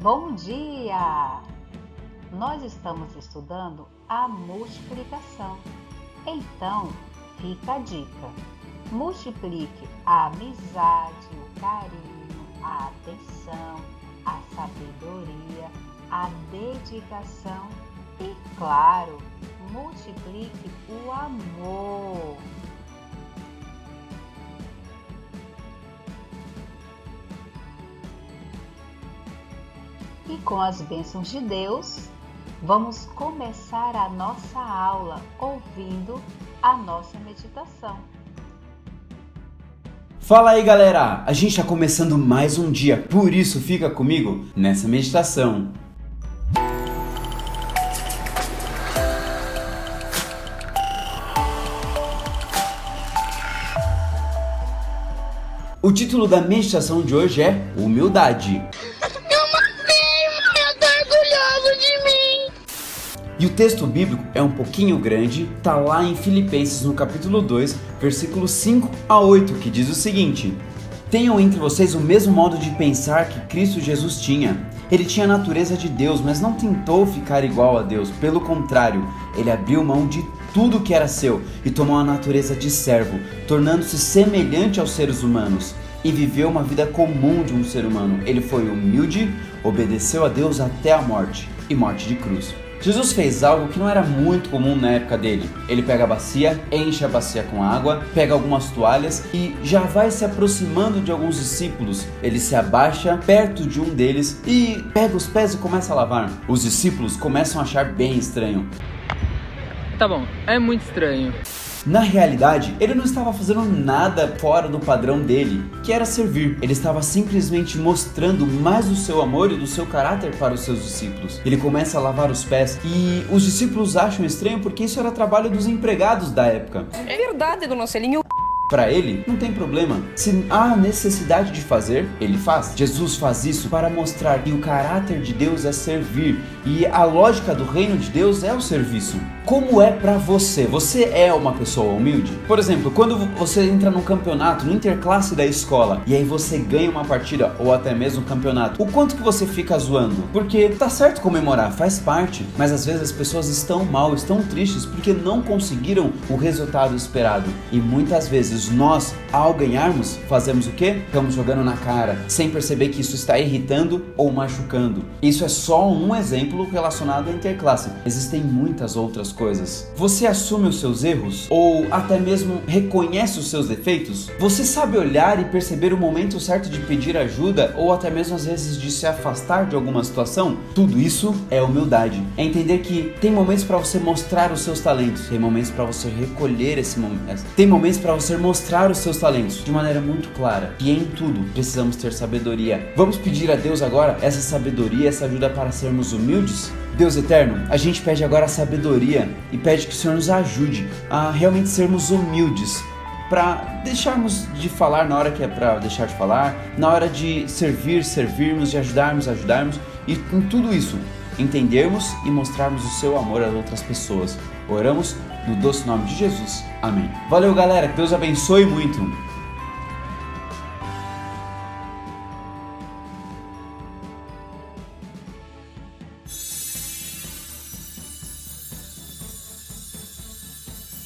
Bom dia! Nós estamos estudando a multiplicação. Então, fica a dica. Multiplique a amizade, o carinho, a atenção, a sabedoria, a dedicação e, claro, multiplique o amor. E com as bênçãos de Deus, vamos começar a nossa aula ouvindo a nossa meditação. Fala aí, galera! A gente está começando mais um dia, por isso fica comigo nessa meditação. O título da meditação de hoje é Humildade. E o texto bíblico é um pouquinho grande, tá lá em Filipenses no capítulo 2, versículos 5 a 8, que diz o seguinte: Tenham entre vocês o mesmo modo de pensar que Cristo Jesus tinha. Ele tinha a natureza de Deus, mas não tentou ficar igual a Deus. Pelo contrário, ele abriu mão de tudo que era seu e tomou a natureza de servo, tornando-se semelhante aos seres humanos. E viveu uma vida comum de um ser humano. Ele foi humilde, obedeceu a Deus até a morte, e morte de cruz. Jesus fez algo que não era muito comum na época dele. Ele pega a bacia, enche a bacia com água, pega algumas toalhas e já vai se aproximando de alguns discípulos. Ele se abaixa perto de um deles e pega os pés e começa a lavar. Os discípulos começam a achar bem estranho. Tá bom, é muito estranho. Na realidade, ele não estava fazendo nada fora do padrão dele, que era servir. Ele estava simplesmente mostrando mais do seu amor e do seu caráter para os seus discípulos. Ele começa a lavar os pés e os discípulos acham estranho porque isso era trabalho dos empregados da época. É verdade, dona Celinho. Para ele, não tem problema. Se há necessidade de fazer, ele faz. Jesus faz isso para mostrar que o caráter de Deus é servir e a lógica do reino de Deus é o serviço. Como é para você? Você é uma pessoa humilde? Por exemplo, quando você entra num campeonato, no interclasse da escola, e aí você ganha uma partida ou até mesmo um campeonato, o quanto que você fica zoando? Porque tá certo comemorar, faz parte, mas às vezes as pessoas estão mal, estão tristes porque não conseguiram o resultado esperado. E muitas vezes nós, ao ganharmos, fazemos o quê? Ficamos jogando na cara, sem perceber que isso está irritando ou machucando. Isso é só um exemplo relacionado à interclasse. Existem muitas outras coisas. Você assume os seus erros? Ou até mesmo reconhece os seus defeitos? Você sabe olhar e perceber o momento certo de pedir ajuda ou até mesmo às vezes de se afastar de alguma situação? Tudo isso é humildade. É entender que tem momentos para você mostrar os seus talentos, tem momentos para você recolher esse momento, tem momentos para você mostrar os seus talentos de maneira muito clara. E em tudo precisamos ter sabedoria. Vamos pedir a Deus agora essa sabedoria, essa ajuda para sermos humildes? Deus eterno, a gente pede agora a sabedoria e pede que o Senhor nos ajude a realmente sermos humildes, para deixarmos de falar na hora que é para deixar de falar, na hora de servir, servirmos, de ajudarmos, e com tudo isso, entendermos e mostrarmos o seu amor às outras pessoas. Oramos no doce nome de Jesus. Amém. Valeu, galera, que Deus abençoe muito.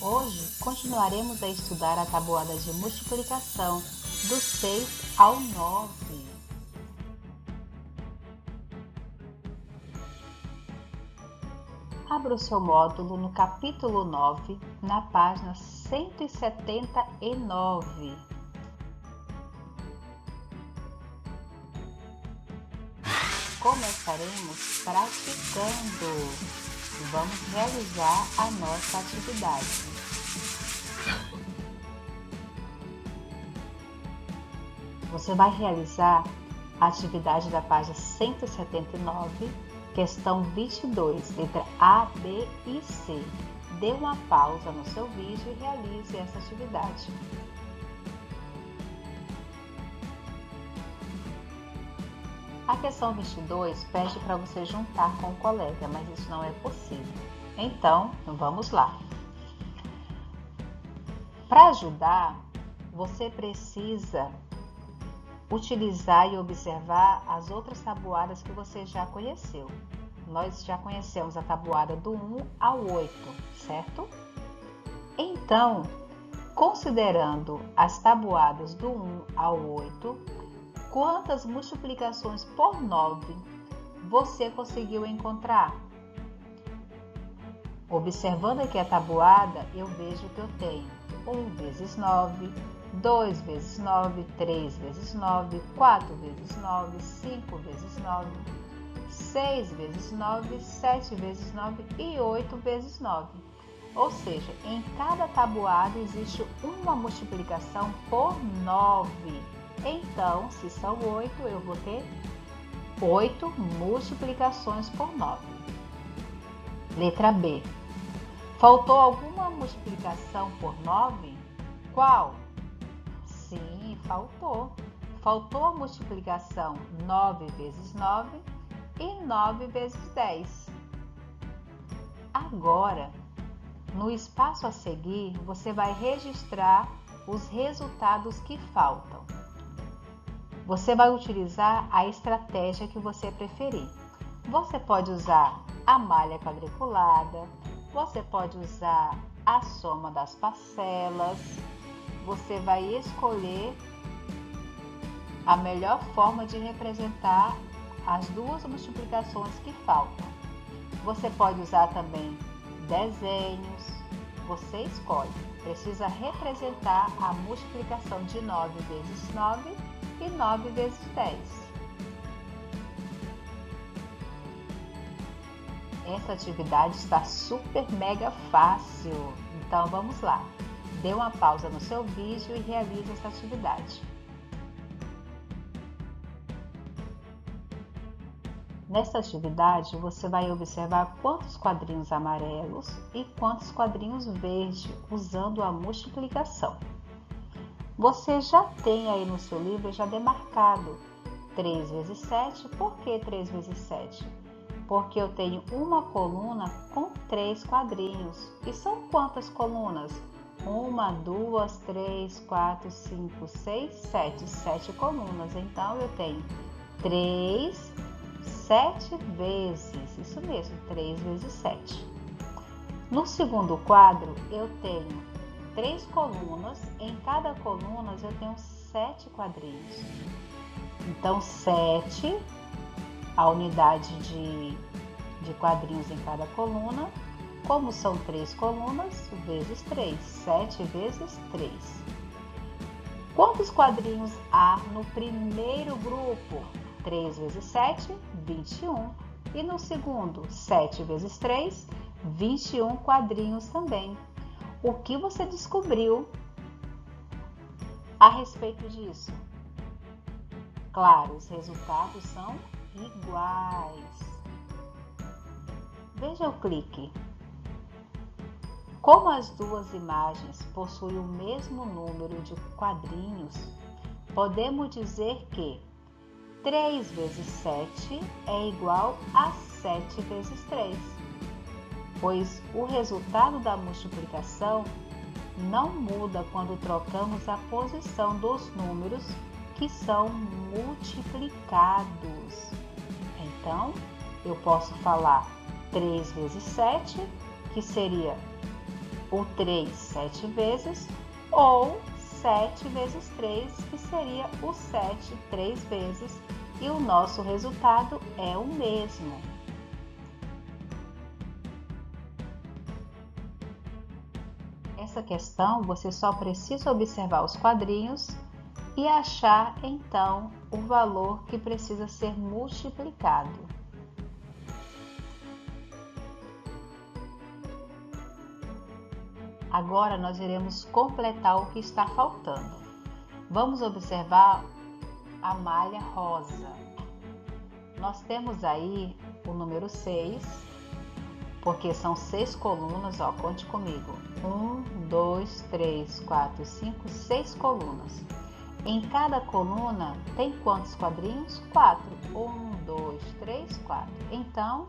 Hoje continuaremos a estudar a tabuada de multiplicação do 6 ao 9. Abra o seu módulo no capítulo 9, na página 179. Começaremos praticando e vamos realizar a nossa atividade. Você vai realizar a atividade da página 179, questão 22, letra A, B e C. Dê uma pausa no seu vídeo e realize essa atividade. A questão 22 pede para você juntar com o colega, mas isso não é possível. Então, vamos lá. Para ajudar, você precisa utilizar e observar as outras tabuadas que você já conheceu. Nós já conhecemos a tabuada do 1 ao 8, certo? Então, considerando as tabuadas do 1 ao 8, quantas multiplicações por 9 você conseguiu encontrar? Observando aqui a tabuada, eu vejo que eu tenho 1 vezes 9, 2 vezes 9, 3 vezes 9, 4 vezes 9, 5 vezes 9, 6 vezes 9, 7 vezes 9 e 8 vezes 9. Ou seja, em cada tabuada existe uma multiplicação por 9. Então, se são 8, eu vou ter 8 multiplicações por 9. Letra B. Faltou alguma multiplicação por 9? Qual? Sim, faltou. Faltou a multiplicação 9 vezes 9 e 9 vezes 10. Agora, no espaço a seguir, você vai registrar os resultados que faltam. Você vai utilizar a estratégia que você preferir. Você pode usar a malha quadriculada, você pode usar a soma das parcelas, você vai escolher a melhor forma de representar as duas multiplicações que faltam. Você pode usar também desenhos, você escolhe. Precisa representar a multiplicação de 9 vezes 9 e 9 vezes 10. Essa atividade está super mega fácil, então vamos lá. Dê uma pausa no seu vídeo e realize essa atividade. Nesta atividade, você vai observar quantos quadrinhos amarelos e quantos quadrinhos verdes, usando a multiplicação. Você já tem aí no seu livro já demarcado 3 vezes 7. Por que 3 vezes 7? Porque eu tenho uma coluna com 3 quadrinhos. E são quantas colunas? 1, 2, 3, 4, 5, 6, 7. 7 colunas. Então, eu tenho 3, 7 vezes. Isso mesmo, 3 vezes 7. No segundo quadro, eu tenho 3 colunas. Em cada coluna, eu tenho 7 quadrinhos. Então, 7... a unidade de quadrinhos em cada coluna, como são 3 colunas, vezes 3, 7 vezes 3. Quantos quadrinhos há no primeiro grupo? 3 vezes 7, 21. E no segundo, 7 vezes 3, 21 quadrinhos também. O que você descobriu a respeito disso? Claro, os resultados são iguais. Veja o clique. Como as duas imagens possuem o mesmo número de quadrinhos, podemos dizer que 3 vezes 7 é igual a 7 vezes 3, pois o resultado da multiplicação não muda quando trocamos a posição dos números que são multiplicados. Então, eu posso falar 3 vezes 7, que seria o 3 7 vezes, ou 7 vezes 3, que seria o 7 3 vezes, e o nosso resultado é o mesmo. Essa questão você só precisa observar os quadrinhos e achar então o valor que precisa ser multiplicado. Agora nós iremos completar o que está faltando. Vamos observar a malha rosa. Nós temos aí o número 6, porque são 6 colunas, ó, conte comigo. 1, 2, 3, 4, 5, 6 colunas. Em cada coluna tem quantos quadrinhos? 4. 1, 2, 3, 4. Então,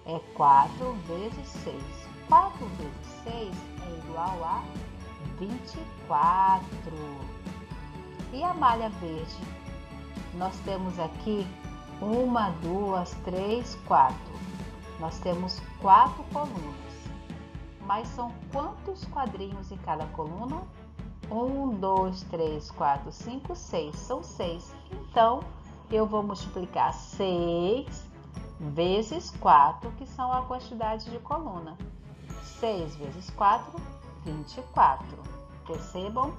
é 4 vezes 6. 4 vezes 6 é igual a 24. E a malha verde? nós temos aqui 1, 2, 3, 4. Nós temos 4 colunas. Mas são quantos quadrinhos em cada coluna? 1, 2, 3, 4, 5, 6. São 6. Então, eu vou multiplicar 6 vezes 4, que são a quantidade de coluna. 6 vezes 4, 24. Percebam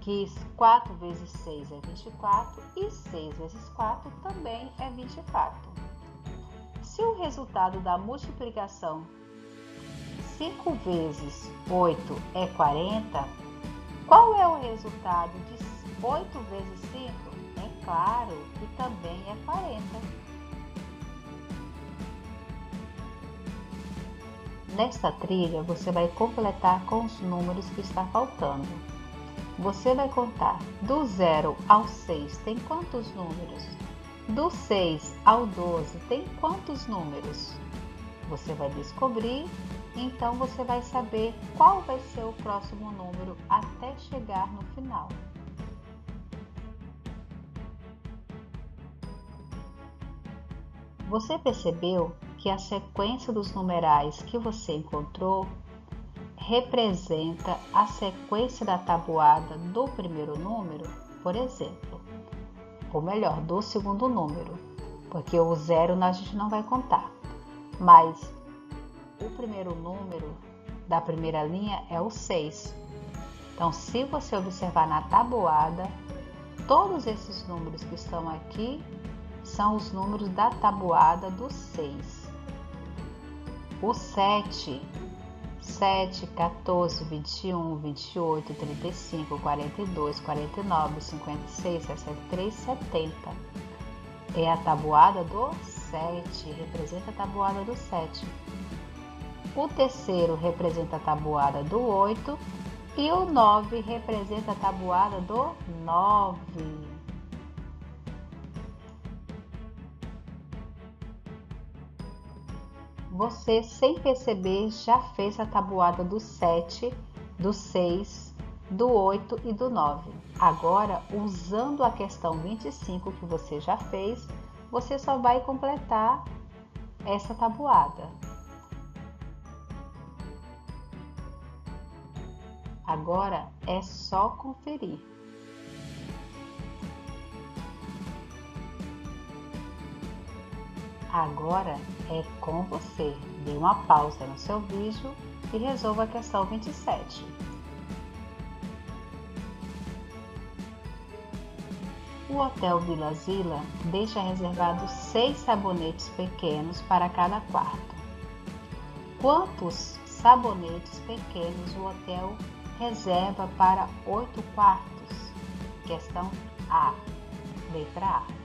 que 4 vezes 6 é 24 e 6 vezes 4 também é 24. Se o resultado da multiplicação 5 vezes 8 é 40, qual é o resultado de 8 vezes 5? É claro que também é 40. Nesta trilha, você vai completar com os números que está faltando. Você vai contar do 0 ao 6 tem quantos números? Do 6 ao 12 tem quantos números? Você vai descobrir, então você vai saber qual vai ser o próximo número até chegar no final. Você percebeu que a sequência dos numerais que você encontrou representa a sequência da tabuada do primeiro número, por exemplo, ou melhor, do segundo número, porque o 0 a gente não vai contar, mas o primeiro número da primeira linha é o 6. Então, se você observar na tabuada, todos esses números que estão aqui são os números da tabuada do 6. O 7, 14, 21, 28, 35, 42, 49, 56, 63, 70. É a tabuada do 7, representa a tabuada do 7. O terceiro representa a tabuada do 8 e o 9 representa a tabuada do 9. Você, sem perceber, já fez a tabuada do 7, do 6, do 8 e do 9. Agora, usando a questão 25 que você já fez, você só vai completar essa tabuada. Agora é só conferir. Agora é com você. Dê uma pausa no seu vídeo e resolva a questão 27. O Hotel Vila Zila deixa reservados 6 sabonetes pequenos para cada quarto. Quantos sabonetes pequenos o hotel reserva para 8 quartos? Questão A. Letra A.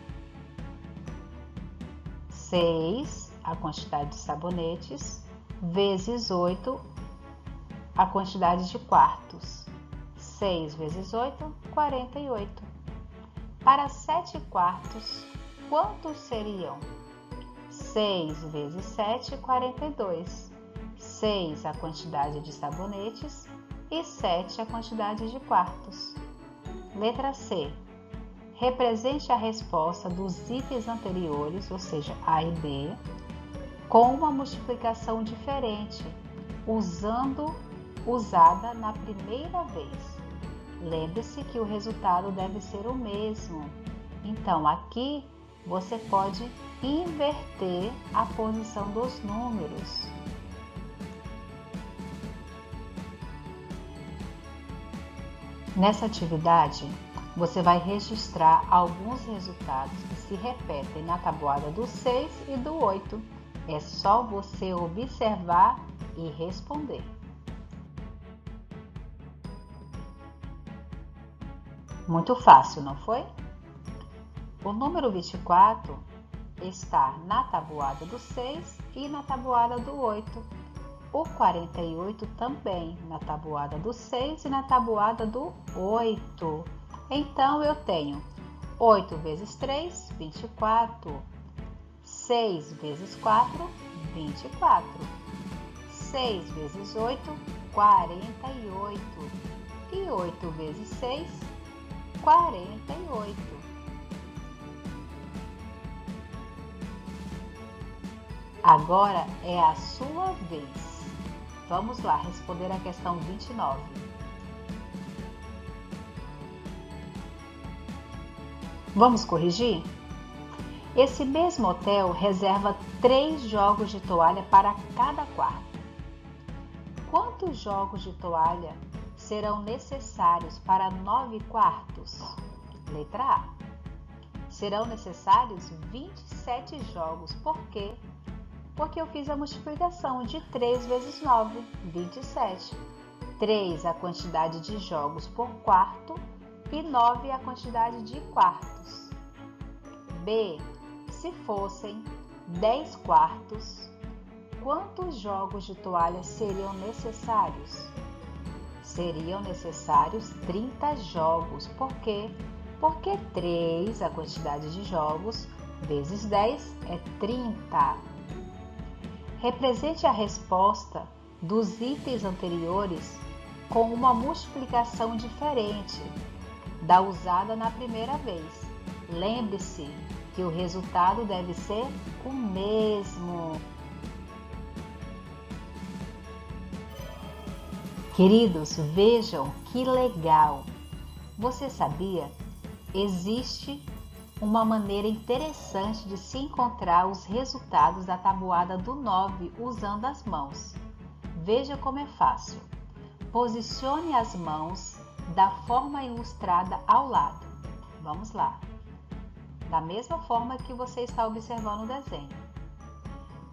6, a quantidade de sabonetes, vezes 8, a quantidade de quartos. 6 vezes 8, 48. Para 7 quartos, quantos seriam? 6 vezes 7, 42. 6 a quantidade de sabonetes e 7 a quantidade de quartos. Letra C. Represente a resposta dos itens anteriores, ou seja, A e B, com uma multiplicação diferente, usada na primeira vez. Lembre-se que o resultado deve ser o mesmo. Então, aqui você pode inverter a posição dos números. Nessa atividade, você vai registrar alguns resultados que se repetem na tabuada do 6 e do 8. É só você observar e responder. Muito fácil, não foi? O número 24 está na tabuada do 6 e na tabuada do 8. O 48 também na tabuada do 6 e na tabuada do 8. Então, eu tenho 8 vezes 3, 24. 6 vezes 4, 24. 6 vezes 8, 48. E 8 vezes 6, 48. Agora é a sua vez. Vamos lá responder a questão 29. Vamos corrigir? Esse mesmo hotel reserva 3 jogos de toalha para cada quarto. Quantos jogos de toalha serão necessários para 9 quartos? Letra A. Serão necessários 27 jogos. Por quê? Porque eu fiz a multiplicação de 3 vezes 9, 27. 3 a quantidade de jogos por quarto e 9 a quantidade de quartos. B. Se fossem 10 quartos, quantos jogos de toalha seriam necessários? Seriam necessários 30 jogos. Por quê? Porque 3, a quantidade de jogos, vezes 10 é 30. Represente a resposta dos itens anteriores com uma multiplicação diferente da usada na primeira vez. Lembre-se que o resultado deve ser o mesmo. Queridos, vejam que legal! Você sabia? Existe uma maneira interessante de se encontrar os resultados da tabuada do 9 usando as mãos. Veja como é fácil. Posicione as mãos da forma ilustrada ao lado. Vamos lá. Da mesma forma que você está observando o desenho.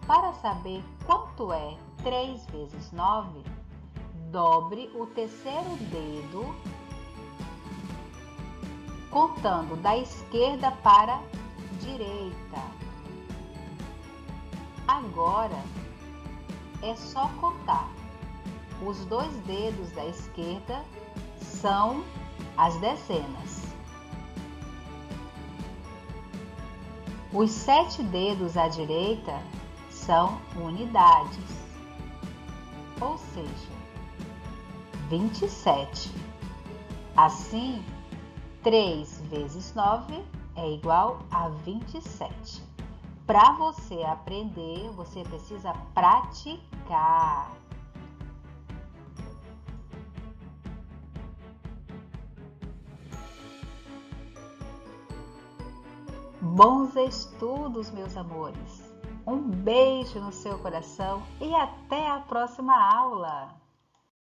Para saber quanto é 3 vezes 9, dobre o terceiro dedo, contando da esquerda para a direita. Agora é só contar. Os 2 dedos da esquerda são as dezenas. Os 7 dedos à direita são unidades, ou seja, 27. Assim, 3 vezes 9 é igual a 27. Para você aprender, você precisa praticar. Bons estudos, meus amores! Um beijo no seu coração e até a próxima aula!